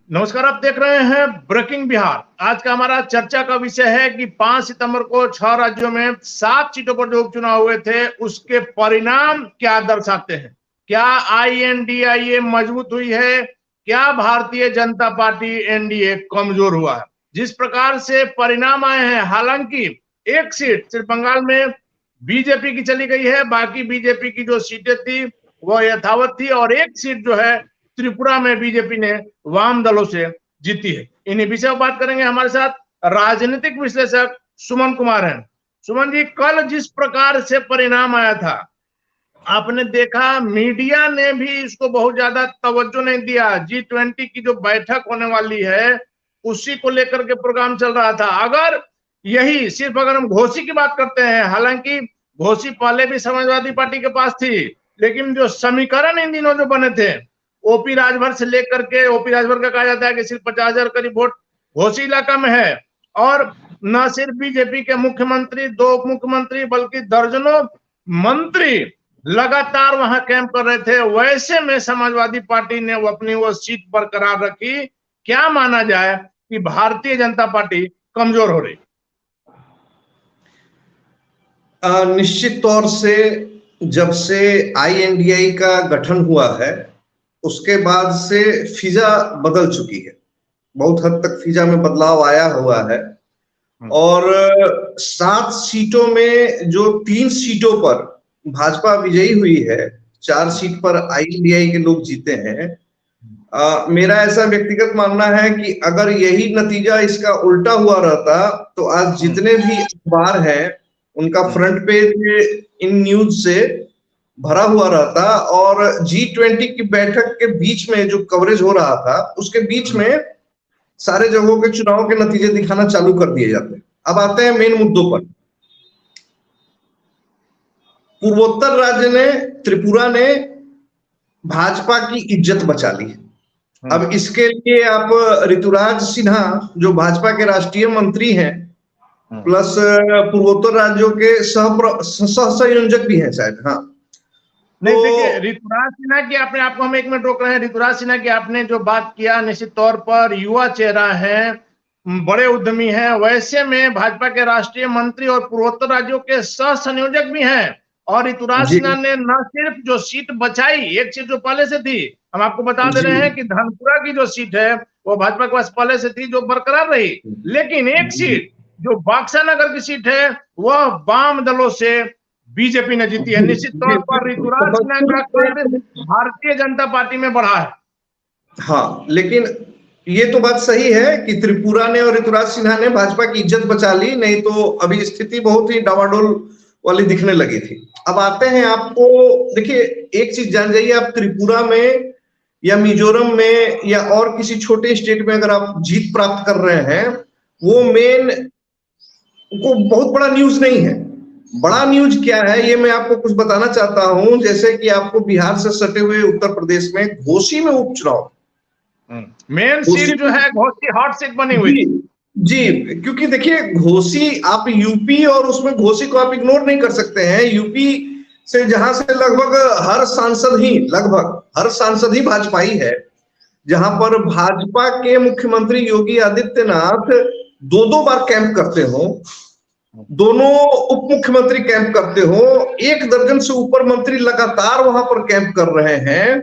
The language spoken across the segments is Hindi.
नमस्कार, आप देख रहे हैं ब्रेकिंग बिहार। आज का हमारा चर्चा का विषय है कि 5 सितंबर को 6 राज्यों में 7 सीटों पर जो उपचुनाव हुए थे उसके परिणाम क्या दर्शाते हैं। क्या INDIA मजबूत हुई है, क्या भारतीय जनता पार्टी एनडीए कमजोर हुआ है। जिस प्रकार से परिणाम आए हैं, हालांकि एक सीट सिर्फ बंगाल में बीजेपी की चली गई है, बाकी बीजेपी की जो सीटें थी वह यथावत थी, और एक सीट जो है त्रिपुरा में बीजेपी ने वाम दलों से जीती है। इन्हीं विषय पर बात करेंगे। हमारे साथ राजनीतिक विश्लेषक सुमन कुमार हैं। सुमन जी, कल जिस प्रकार से परिणाम आया था, आपने देखा मीडिया ने भी इसको बहुत ज्यादा तवज्जो नहीं दिया। G20 की जो बैठक होने वाली है उसी को लेकर के प्रोग्राम चल रहा था। अगर यही सिर्फ अगर हम घोसी की बात करते हैं, हालांकि घोसी पहले भी समाजवादी पार्टी के पास थी, लेकिन जो समीकरण इन दिनों जो बने थे ओपी राजभर से लेकर के, ओपी राजभर का कहा जाता है कि सिर्फ 50,000 करीब वोट घोसी इलाका में है, और न सिर्फ बीजेपी के मुख्यमंत्री, 2 उप मुख्यमंत्री, बल्कि दर्जनों मंत्री लगातार वहां कैंप कर रहे थे। वैसे में समाजवादी पार्टी ने अपनी वो सीट बरकरार रखी। क्या माना जाए कि भारतीय जनता पार्टी कमजोर हो रही? निश्चित तौर से जब से INDI का गठन हुआ है उसके बाद से फिजा बदल चुकी है। बहुत हद तक फिजा में बदलाव आया हुआ है, और 7 सीटों में जो 3 सीटों पर भाजपा विजयी हुई है, 4 सीट पर INDI के लोग जीते हैं। मेरा ऐसा व्यक्तिगत मानना है कि अगर यही नतीजा इसका उल्टा हुआ रहता तो आज जितने भी अखबार हैं उनका फ्रंट पेज इन न्यूज से भरा हुआ रहता, और G20 की बैठक के बीच में जो कवरेज हो रहा था उसके बीच में सारे जगहों के चुनाव के नतीजे दिखाना चालू कर दिए जाते। अब आते हैं मेन मुद्दों पर। पूर्वोत्तर राज्य ने, त्रिपुरा ने भाजपा की इज्जत बचा ली। अब इसके लिए आप ऋतुराज सिन्हा जो भाजपा के राष्ट्रीय मंत्री हैं, प्लस पूर्वोत्तर राज्यों के सह संयोजक भी हैं शायद। हाँ, नहीं, देखिए, ऋतुराज सिन्हा की आपने, आपको हम 1 मिनट रोक रहे हैं। ऋतुराज सिन्हा की आपने जो बात किया, निश्चित तौर पर युवा चेहरा है, बड़े उद्यमी हैं। वैसे में भाजपा के राष्ट्रीय मंत्री और पूर्वोत्तर राज्यों के सह संयोजक भी हैं। और ऋतुराज सिन्हा ने न सिर्फ जो सीट बचाई, एक सीट जो पहले से थी, हम आपको बता दे रहे हैं कि धनपुरा की जो सीट है वो भाजपा के पास पहले से थी, जो बरकरार रही। लेकिन एक सीट जो बक्सा नगर की सीट है वह वाम दलों से बीजेपी ने जीती है। निश्चित तौर पर ऋतुराज सिन्हा का कद भारतीय जनता पार्टी में बढ़ा है। हाँ, लेकिन ये तो बात सही है कि त्रिपुरा ने और ऋतुराज सिन्हा ने भाजपा की इज्जत बचा ली, नहीं तो अभी स्थिति बहुत ही डावाडोल वाली दिखने लगी थी। अब आते हैं, आपको देखिए एक चीज जान जाइए, आप त्रिपुरा में या मिजोरम में या और किसी छोटे स्टेट में अगर आप जीत प्राप्त कर रहे हैं, वो मेन को बहुत बड़ा न्यूज नहीं है। बड़ा न्यूज क्या है ये मैं आपको कुछ बताना चाहता हूं। जैसे कि आपको बिहार से सटे हुए उत्तर प्रदेश में घोसी में उपचुनाव, मेन सीट जो है घोसी हॉट सीट बनी हुई जी, क्योंकि देखिए घोसी, आप यूपी और उसमें घोसी को आप इग्नोर नहीं कर सकते हैं। यूपी से जहां से लगभग हर सांसद ही भाजपाई है, जहां पर भाजपा के मुख्यमंत्री योगी आदित्यनाथ 2-2 बार कैंप करते हो, दोनों उप मुख्यमंत्री कैंप करते हो, 1 दर्जन से ऊपर मंत्री लगातार वहां पर कैंप कर रहे हैं।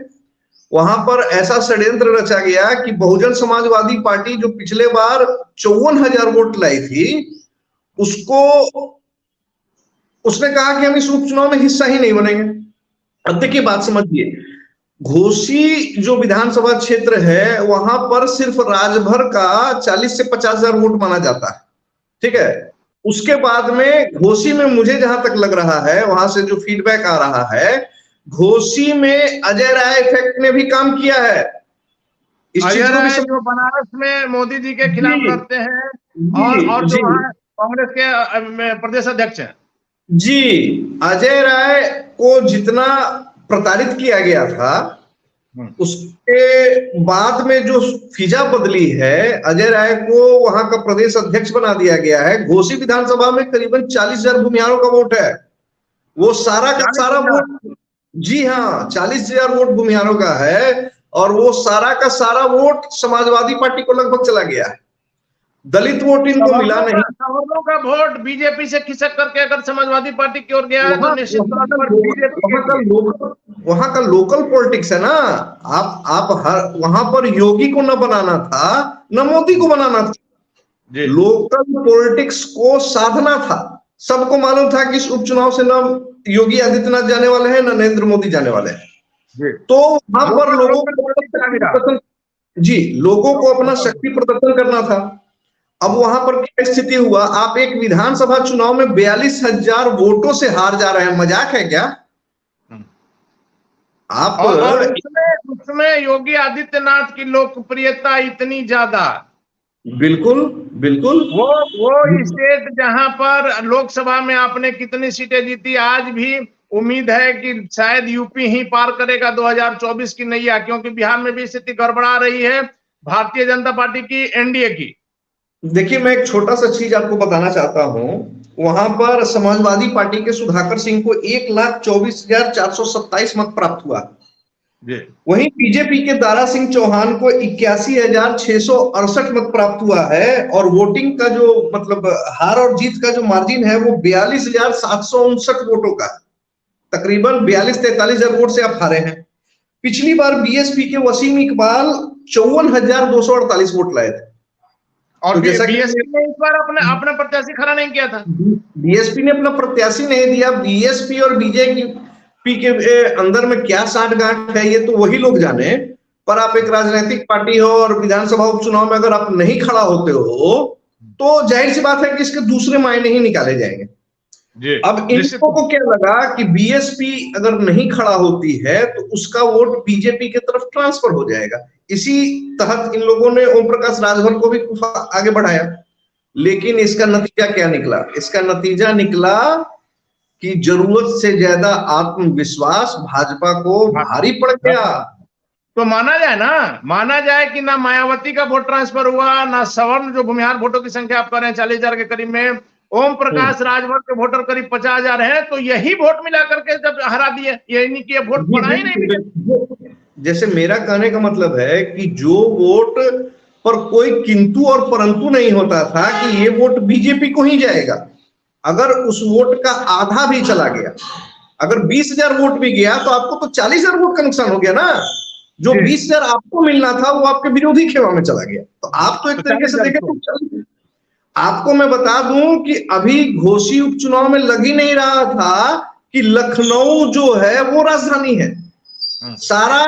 वहां पर ऐसा षड्यंत्र रचा गया कि बहुजन समाजवादी पार्टी जो पिछले बार 54,000 वोट लाई थी, उसने कहा कि हम इस उपचुनाव में हिस्सा ही नहीं बनेंगे। अब देखिए बात समझिए, घोसी जो विधानसभा क्षेत्र है वहां पर सिर्फ राजभर का 40 से 50,000 वोट माना जाता है, ठीक है। उसके बाद में घोसी में मुझे जहां तक लग रहा है, वहां से जो फीडबैक आ रहा है, घोसी में अजय राय इफेक्ट ने भी काम किया है। इस चीज को भी जो बनारस में मोदी जी के खिलाफ लड़ते हैं और जो कांग्रेस के प्रदेश अध्यक्ष हैं जी, अजय राय को जितना प्रताड़ित किया गया था, उसके बाद में जो फिजा बदली है, अजय राय को वहां का प्रदेश अध्यक्ष बना दिया गया है। घोसी विधानसभा में करीबन 40,000 भूमिहारों का वोट है। वो सारा का सारा वोट, जी हाँ, 40,000 वोट भूमिहारों का है। और वो सारा का सारा वोट समाजवादी पार्टी को लगभग चला गया है। दलित वोट इनको मिला नहीं। सवर्णों का वोट बीजेपी से खिसक करके अगर समाजवादी पार्टी की ओर गया है तो निश्चित तौर पर बीजेपी वहां का लोकल पॉलिटिक्स है ना। आप हर वहां पर योगी को न बनाना था न मोदी को बनाना था, लोकल पॉलिटिक्स को साधना था। सबको मालूम था कि इस उपचुनाव से न योगी आदित्यनाथ जाने वाले हैं न नरेंद्र मोदी जाने वाले हैं। तो वहां पर लोगों को लोगों को अपना शक्ति प्रदर्शन करना था। अब वहां पर क्या स्थिति हुआ, आप एक विधानसभा चुनाव में 42,000 वोटों से हार जा रहे हैं, मजाक है क्या? आप और उसमें योगी आदित्यनाथ की लोकप्रियता इतनी ज्यादा, बिल्कुल बिल्कुल, वो स्टेट जहां पर लोकसभा में आपने कितनी सीटें जीती, आज भी उम्मीद है कि शायद यूपी ही पार करेगा 2024 की नैया, क्योंकि बिहार में भी स्थिति गड़बड़ा रही है भारतीय जनता पार्टी की, एनडीए की। देखिए, मैं एक छोटा सा चीज आपको बताना चाहता हूं। वहां पर समाजवादी पार्टी के सुधाकर सिंह को 1,24,427 मत प्राप्त हुआ। वहीं बीजेपी के दारा सिंह चौहान को 81,668 मत प्राप्त हुआ है। और वोटिंग का जो मतलब हार और जीत का जो मार्जिन है वो 42,759 वोटों का, तकरीबन 42-43 वोट से आप हारे हैं। पिछली बार बीएसपी के वसीम इकबाल 54,248 वोट लाए थे। और तो बीएसपी ने इस बार अपना प्रत्याशी खड़ा नहीं किया था। बीएसपी ने अपना प्रत्याशी नहीं दिया। बीएसपी और बीजेपी के अंदर में क्या साठगांठ है ये तो वही लोग जाने, पर आप एक राजनीतिक पार्टी हो और विधानसभा उपचुनाव में अगर आप नहीं खड़ा होते हो तो जाहिर सी बात है कि इसके दूसरे मायने ही निकाले जाएंगे। अब इन लोगों को क्या लगा कि बीएसपी अगर नहीं खड़ा होती है तो उसका वोट बीजेपी की तरफ ट्रांसफर हो जाएगा। इसी तहत इन लोगों ने ओम प्रकाश राजभर को भी आगे बढ़ाया। लेकिन इसका नतीजा क्या निकला? इसका नतीजा निकला कि जरूरत से ज्यादा आत्मविश्वास भाजपा को भारी पड़ गया। तो माना जाए कि ना मायावती का वोट ट्रांसफर हुआ, ना सवर्ण जो भूमिहार वोटों की संख्या आप कर रहे हैं 40,000 के करीब में, ओम प्रकाश राजभर के वोटर करीब 50,000 है, तो यही वोट मिला करके जब हरा दिए, यही नहीं कि वोट पड़ा ही नहीं। जैसे मेरा कहने का मतलब है कि जो वोट पर कोई किंतु और परंतु नहीं होता था कि ये वोट बीजेपी को ही जाएगा, अगर उस वोट का आधा भी चला गया, अगर 20,000 वोट भी गया तो आपको तो 40,000 वोट का नुकसान हो गया ना। जो 20,000 आपको मिलना था वो आपके विरोधी खेमा में चला गया। तो आप तो एक तरीके से देखें तो आपको मैं बता दूं कि अभी घोसी उपचुनाव में लग ही नहीं रहा था कि लखनऊ जो है वो राजधानी है। सारा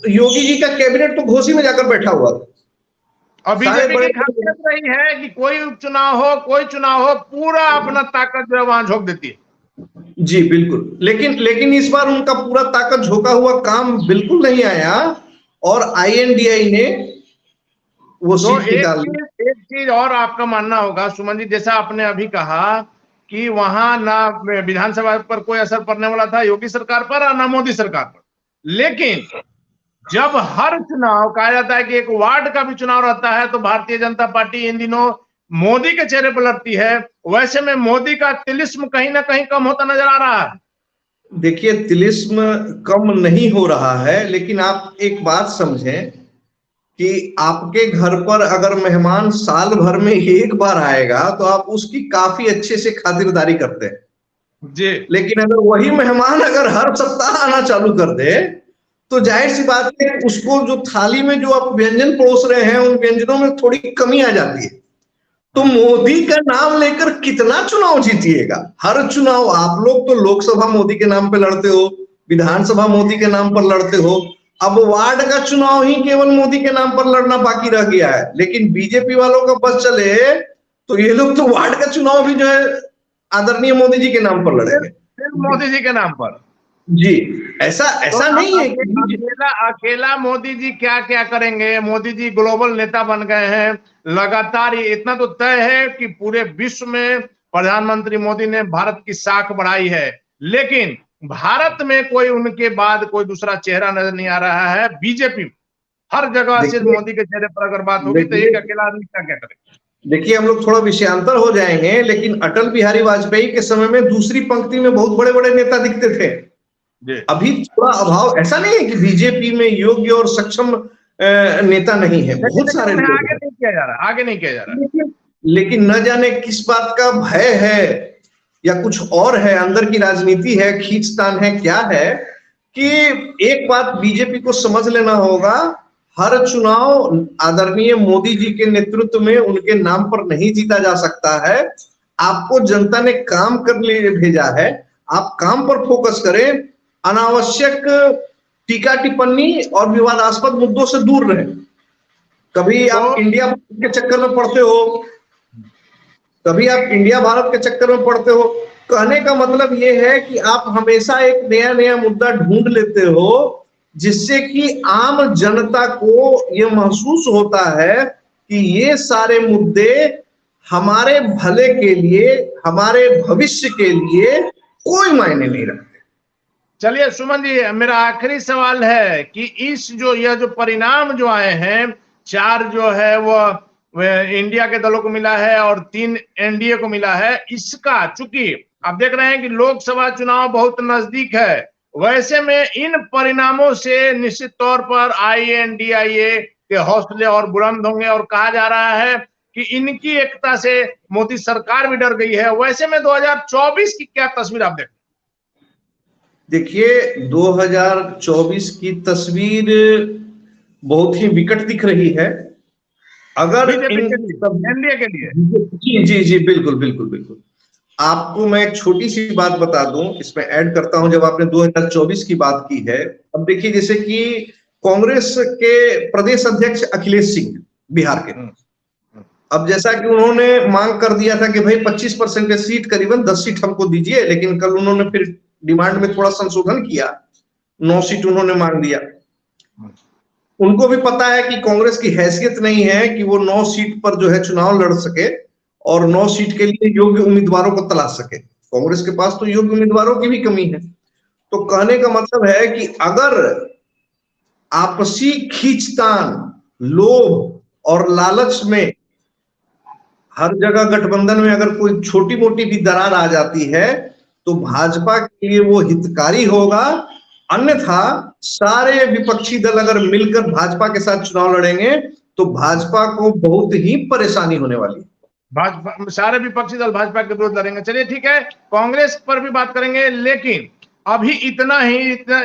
योगी जी का कैबिनेट तो घोसी में जाकर बैठा हुआ था। और बीजेपी की खासियत रही है कि कोई उपचुनाव हो, कोई चुनाव हो, पूरा अपना ताकत जो है वहां झोंक देती है। जी बिल्कुल, लेकिन इस बार उनका पूरा ताकत झोंका हुआ काम बिल्कुल नहीं आया और आईएनडीआई ने वो सीट निकाल ली। एक चीज और आपका मानना होगा सुमन जी, जैसा आपने अभी कहा कि वहां ना विधानसभा पर कोई असर पड़ने वाला था योगी सरकार पर और ना मोदी सरकार पर, लेकिन जब हर चुनाव कहा जाता है कि एक वार्ड का भी चुनाव रहता है तो भारतीय जनता पार्टी इन दिनों मोदी के चेहरे पर लड़ती है, वैसे में मोदी का तिलिस्म कहीं ना कहीं कम होता नजर आ रहा है। देखिए, तिलिस्म कम नहीं हो रहा है, लेकिन आप एक बात समझें कि आपके घर पर अगर मेहमान साल भर में एक बार आएगा तो आप उसकी काफी अच्छे से खातिरदारी करते हैं जी। लेकिन अगर वही मेहमान अगर हर सप्ताह आना चालू कर दे तो जाहिर सी बात है उसको जो थाली में जो आप व्यंजन परोस रहे हैं उन व्यंजनों में थोड़ी कमी आ जाती है। तो मोदी का नाम लेकर कितना चुनाव जीतिएगा? हर चुनाव आप लोग तो लोकसभा मोदी के नाम पे लड़ते हो, विधानसभा मोदी के नाम पर लड़ते हो, अब वार्ड का चुनाव ही केवल मोदी के नाम पर लड़ना बाकी रह गया है। लेकिन बीजेपी वालों का बस चले तो ये लोग तो वार्ड का चुनाव भी जो है आदरणीय मोदी जी के नाम पर लड़ेंगे, मोदी जी के नाम पर। जी, ऐसा तो नहीं है अकेला मोदी जी क्या क्या करेंगे। मोदी जी ग्लोबल नेता बन गए हैं, लगातार इतना तो तय है कि पूरे विश्व में प्रधानमंत्री मोदी ने भारत की साख बढ़ाई है, लेकिन भारत में कोई उनके बाद कोई दूसरा चेहरा नजर नहीं आ रहा है। बीजेपी हर जगह से मोदी के चेहरे पर अगर बात होगी तो एक अकेला आदमी क्या क्या करेगा? देखिए, हम लोग थोड़ा विषयांतर हो जाएंगे, लेकिन अटल बिहारी वाजपेयी के समय में दूसरी पंक्ति में बहुत बड़े बड़े नेता दिखते थे। अभी थोड़ा अभाव, ऐसा नहीं है कि बीजेपी में योग्य और सक्षम नेता नहीं है, बहुत सारे लोग आगे नहीं किया जा रहा, आगे नहीं किया जा रहा, लेकिन न जाने किस बात का भय है या कुछ और है, अंदर की राजनीति है, खींचतान है, क्या है कि एक बात बीजेपी को समझ लेना होगा, हर चुनाव आदरणीय मोदी जी के नेतृत्व में उनके नाम पर नहीं जीता जा सकता है। आपको जनता ने काम कर लिए भेजा है, आप काम पर फोकस करें, अनावश्यक टीका टिप्पणी और विवादास्पद मुद्दों से दूर रहें। कभी आप इंडिया के चक्कर में पड़ते हो, कभी आप इंडिया भारत के चक्कर में पड़ते हो। कहने का मतलब यह है कि आप हमेशा एक नया नया मुद्दा ढूंढ लेते हो जिससे कि आम जनता को यह महसूस होता है कि ये सारे मुद्दे हमारे भले के लिए, हमारे भविष्य के लिए कोई मायने नहीं रखते। चलिए सुमन जी, मेरा आखिरी सवाल है कि इस यह जो परिणाम जो आए हैं, 4 जो है वो इंडिया के दलों को मिला है और 3 एनडीए को मिला है, इसका चूंकि आप देख रहे हैं कि लोकसभा चुनाव बहुत नजदीक है, वैसे में इन परिणामों से निश्चित तौर पर INDIA के हौसले और बुलंद होंगे और कहा जा रहा है कि इनकी एकता से मोदी सरकार भी डर गई है। वैसे में 2024 की क्या तस्वीर आप देखिए 2024 की तस्वीर बहुत ही विकट दिख रही है। अगर एनडीए के लिए जी बिल्कुल बिल्कुल बिल्कुल। आपको मैं एक छोटी सी बात बता दूं, इसमें ऐड करता हूं, जब आपने 2024 की बात की है, अब देखिए जैसे कि कांग्रेस के प्रदेश अध्यक्ष अखिलेश सिंह बिहार के, अब जैसा कि उन्होंने मांग कर दिया था कि भाई 25% की सीट, करीबन 10 सीट हमको दीजिए, लेकिन कल उन्होंने फिर डिमांड में थोड़ा संशोधन किया, 9 सीट उन्होंने मांग दिया। उनको भी पता है कि कांग्रेस की हैसियत नहीं है कि वो 9 सीट पर जो है चुनाव लड़ सके और 9 सीट के लिए योग्य उम्मीदवारों को तलाश सके। कांग्रेस के पास तो योग्य उम्मीदवारों की भी कमी है। तो कहने का मतलब है कि अगर आपसी खींचतान, लोभ और लालच में हर जगह गठबंधन में अगर कोई छोटी मोटी भी दरार आ जाती है तो भाजपा के लिए वो हितकारी होगा, अन्यथा सारे विपक्षी दल अगर मिलकर भाजपा के साथ चुनाव लड़ेंगे तो भाजपा को बहुत ही परेशानी होने वाली है। भाजपा, सारे विपक्षी दल भाजपा के विरुद्ध लड़ेंगे। चलिए ठीक है, कांग्रेस पर भी बात करेंगे, लेकिन अभी इतना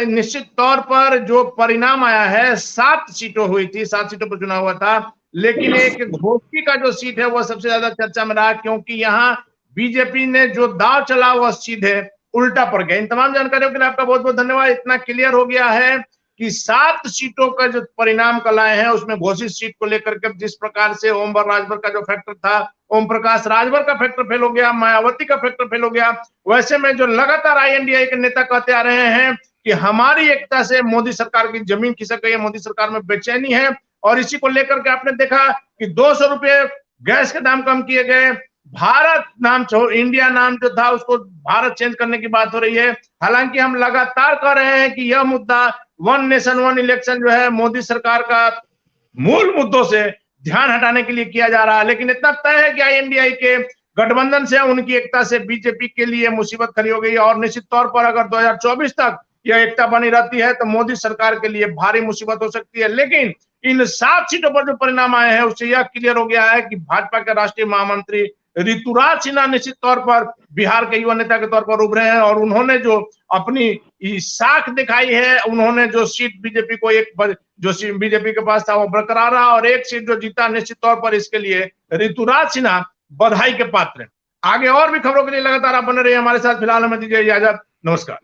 निश्चित तौर पर जो परिणाम आया है, 7 सीटों हुई थी, 7 सीटों पर चुनाव हुआ था, लेकिन एक घोसी का जो सीट है वो सबसे ज्यादा चर्चा में रहा, क्योंकि यहाँ बीजेपी ने जो दाव चला वह सीधे उल्टा पड़ गया। इन तमाम जानकारियों के लिए आपका बहुत बहुत धन्यवाद। इतना क्लियर हो गया है कि 7 सीटों का जो परिणाम कल आए हैं उसमें घोषित सीट को लेकर के जिस प्रकार से ओम राजभर का जो फैक्टर था, ओम प्रकाश राजभर का फैक्टर फेल हो गया, मायावती का फैक्टर फेल हो गया। वैसे में जो लगातार INDIA के नेता कहते आ रहे हैं कि हमारी एकता से मोदी सरकार की जमीन खिसक गई है, मोदी सरकार में बेचैनी है, और इसी को लेकर के आपने देखा कि 200 रुपये गैस के दाम कम किए गए, भारत नाम छोड़ इंडिया नाम जो था उसको भारत चेंज करने की बात हो रही है। हालांकि हम लगातार कह रहे हैं कि यह मुद्दा 1 नेशन 1 इलेक्शन जो है मोदी सरकार का मूल मुद्दों से ध्यान हटाने के लिए किया जा रहा है, लेकिन इतना तय है कि INDIA के गठबंधन से, उनकी एकता से बीजेपी के लिए मुसीबत खड़ी हो गई, और निश्चित तौर पर अगर 2024 तक यह एकता बनी रहती है तो मोदी सरकार के लिए भारी मुसीबत हो सकती है। लेकिन इन 7 सीटों पर जो परिणाम आए हैं उससे यह क्लियर हो गया है कि भाजपा के राष्ट्रीय महामंत्री ऋतुराज सिन्हा निश्चित तौर पर बिहार के युवा नेता के तौर पर उभरे हैं, और उन्होंने जो अपनी साख दिखाई है, उन्होंने जो सीट बीजेपी को जो बीजेपी के पास था वो बरकरार रहा, और एक सीट जो जीता, निश्चित तौर पर इसके लिए ऋतुराज सिन्हा बधाई के पात्र हैं। आगे और भी खबरों के लिए लगातार आप बने रहिए हमारे साथ। फिलहाल हमें दीजिए इजाजत, नमस्कार।